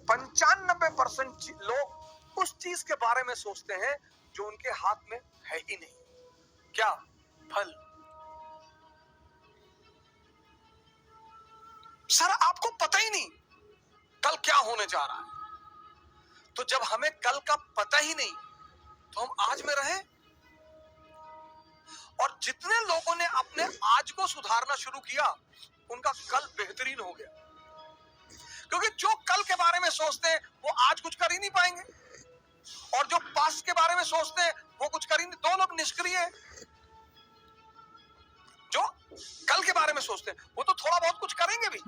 95% लोग उस चीज के बारे में सोचते हैं जो उनके हाथ में है ही नहीं। क्या? फल। सर आपको पता ही नहीं कल क्या होने जा रहा है। तो जब हमें कल का पता ही नहीं तो हम आज में रहें। और जितने लोगों ने अपने आज को सुधारना शुरू किया उनका कल बेहतरीन हो गया, क्योंकि जो कल के बारे में सोचते हैं वो आज कुछ कर ही नहीं पाएंगे, और जो पास्ट के बारे में सोचते हैं वो कुछ कर ही नहीं। दो लोग निष्क्रिय हैं। जो कल के बारे में सोचते हैं वो तो थोड़ा बहुत कुछ करेंगे भी,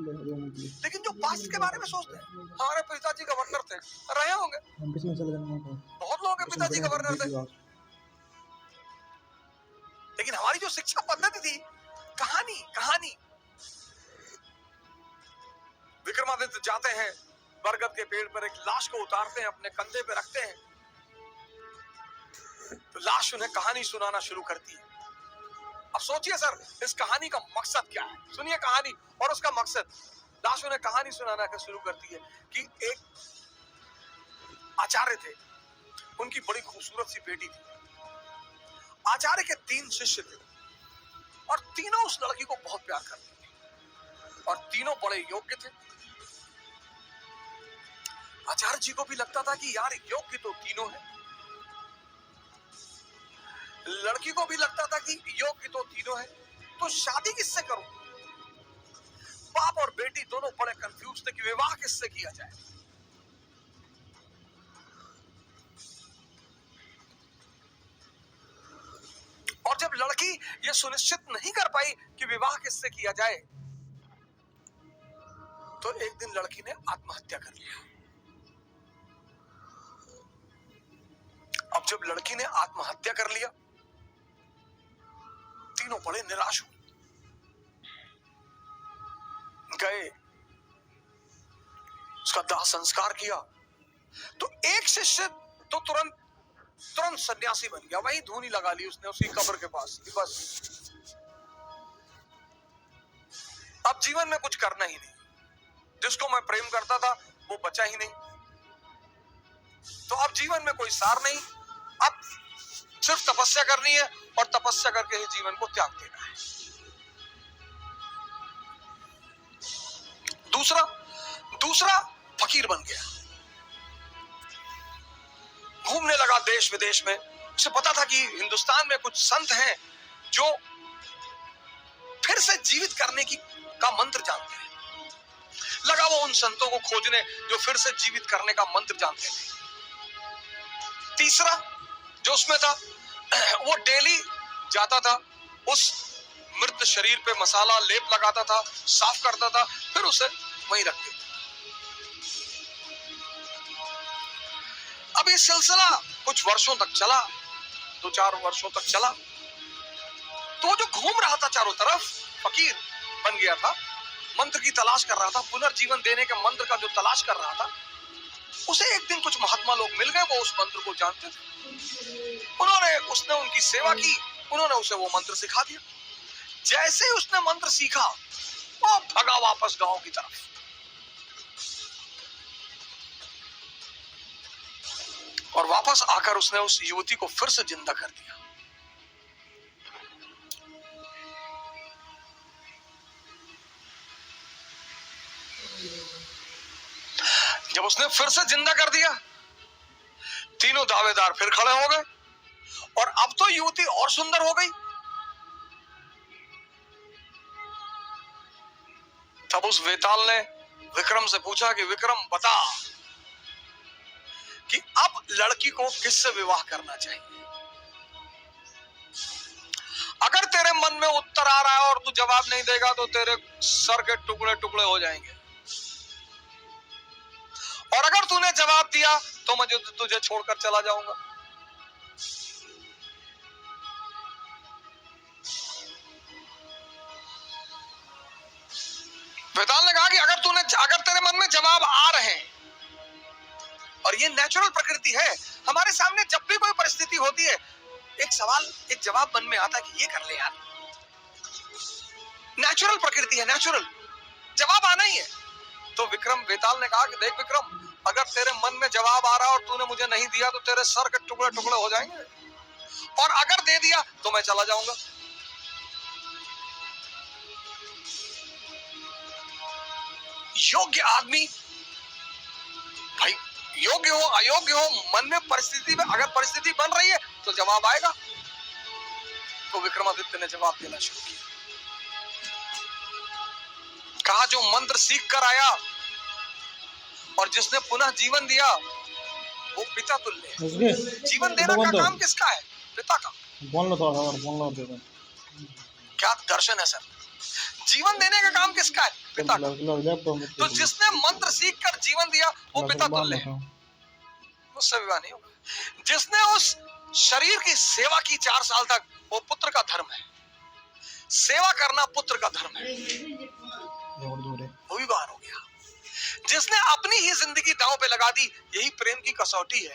लेकिन जो पास्ट के बारे में सोचते हैं, हमारे पिताजी गवर्नर थे, रहे होंगे, बहुत लोगों के पिताजी गवर्नर थे, लेकिन हमारी जो शिक्षा पद्धति थी, कहानी कहानी। विक्रमादित्य जाते हैं, बरगद के पेड़ पर एक लाश को उतारते हैं, अपने कंधे पे रखते हैं, तो लाश उन्हें कहानी सुनाना शुरू करती है। अब सोचिए सर, इस कहानी का मकसद क्या है? सुनिए कहानी और उसका मकसद। लाश उन्हें कहानी सुनाना शुरू करती है कि एक आचार्य थे, उनकी बड़ी खूबसूरत सी बेटी थी। आचार्य के 3 शिष्य थे और तीनों उस लड़की को बहुत प्यार करते थे और तीनों बड़े योग्य थे। आचार्य जी को भी लगता था कि यार योग्य तो तीनों है, लड़की को भी लगता था कि योग्य तो तीनों है, तो शादी किससे करूं? बाप और बेटी दोनों बड़े कंफ्यूज थे कि विवाह किससे किया जाए। और जब लड़की ये सुनिश्चित नहीं कर पाई कि विवाह किससे किया जाए, तो एक दिन लड़की ने आत्महत्या कर लिया। अब जब लड़की ने आत्महत्या कर लिया, तीनों बड़े निराश हुए, गए, उसका दाह संस्कार किया। तो एक शिष्य तो तुरंत सन्यासी बन गया, वही धूनी लगा ली उसने उसकी कब्र के पास, बस अब जीवन में कुछ करना ही नहीं, जिसको मैं प्रेम करता था वो बचा ही नहीं, तो अब जीवन में कोई सार नहीं, अब सिर्फ तपस्या करनी है और तपस्या करके ही जीवन को त्याग देना है। दूसरा फकीर बन गया, घूमने लगा देश विदेश में। उसे पता था कि हिंदुस्तान में कुछ संत हैं जो फिर से जीवित करने का मंत्र जानते हैं। लगा वो उन संतों को खोजने जो फिर से जीवित करने का मंत्र जानते थे। तीसरा जो उसमें था, वो डेली जाता था, उस मृत शरीर पे मसाला लेप लगाता था, साफ करता था, फिर उसे वहीं रख देता। अब ये सिलसिला कुछ वर्षों तक चला, 2-4 वर्षों तक चला। तो जो घूम रहा था चारों तरफ, फकीर बन गया था, मंत्र की तलाश कर रहा था, पुनर्जीवन देने के मंत्र का जो तलाश कर रहा था, उसे एक दिन कुछ महात्मा लोग मिल गए, वो उस मंत्र को जानते थे। उसने उनकी सेवा की, उन्होंने उसे वो मंत्र सिखा दिया। जैसे ही उसने मंत्र सीखा, वो भगा वापस गांव की तरफ। और वापस आकर उसने उस युवती को फिर से जिंदा कर दिया। जब उसने फिर से जिंदा कर दिया, तीनों दावेदार फिर खड़े हो गए और अब तो युवती और सुंदर हो गई। तब उस वेताल ने विक्रम से पूछा कि विक्रम बता कि अब लड़की को किससे विवाह करना चाहिए। अगर तेरे मन में उत्तर आ रहा है और तू जवाब नहीं देगा तो तेरे सर के टुकड़े टुकड़े हो जाएंगे, और अगर तूने जवाब दिया तो मैं तुझे छोड़कर चला जाऊंगा। वेताल ने कहा कि अगर तेरे मन में जवाब आ रहे हैं, और ये नेचुरल प्रकृति है, हमारे सामने जब भी कोई परिस्थिति होती है, एक जवाब मन में आता है कि ये कर ले यार, नेचुरल प्रकृति है, नेचुरल जवाब आना ही है। तो वेताल ने कहा कि देख विक्रम, अगर तेरे मन में जवाब आ रहा और तूने मुझे नहीं दिया तो तेरे सर के टुकड़े टुकड़े हो जाएंगे, और अगर दे दिया तो मैं चला जाऊंगा। योग्य आदमी भाई, योग्य हो अयोग्य हो, मन में परिस्थिति में अगर परिस्थिति बन रही है तो जवाब आएगा। तो विक्रमादित्य ने जवाब देना शुरू किया। कहा जो मंत्र सीख कर आया और जिसने पुनः जीवन दिया वो पिता तुल्य है। जीवन देना का काम किसका है? पिता का। क्या दर्शन है सर? जीवन देने का काम किसका है? पिता का। तो जिसने मंत्र सीख कर जीवन दिया वो पिता तुल्य है, मुझसे विवाह नहीं होगा। जिसने उस शरीर की सेवा की 4 साल तक, वो पुत्र का धर्म है। सेवा करना पुत्र का धर्म है, वो भी बाहर हो गया। जिसने अपनी ही जिंदगी दांव पे लगा दी, यही प्रेम की कसौटी है।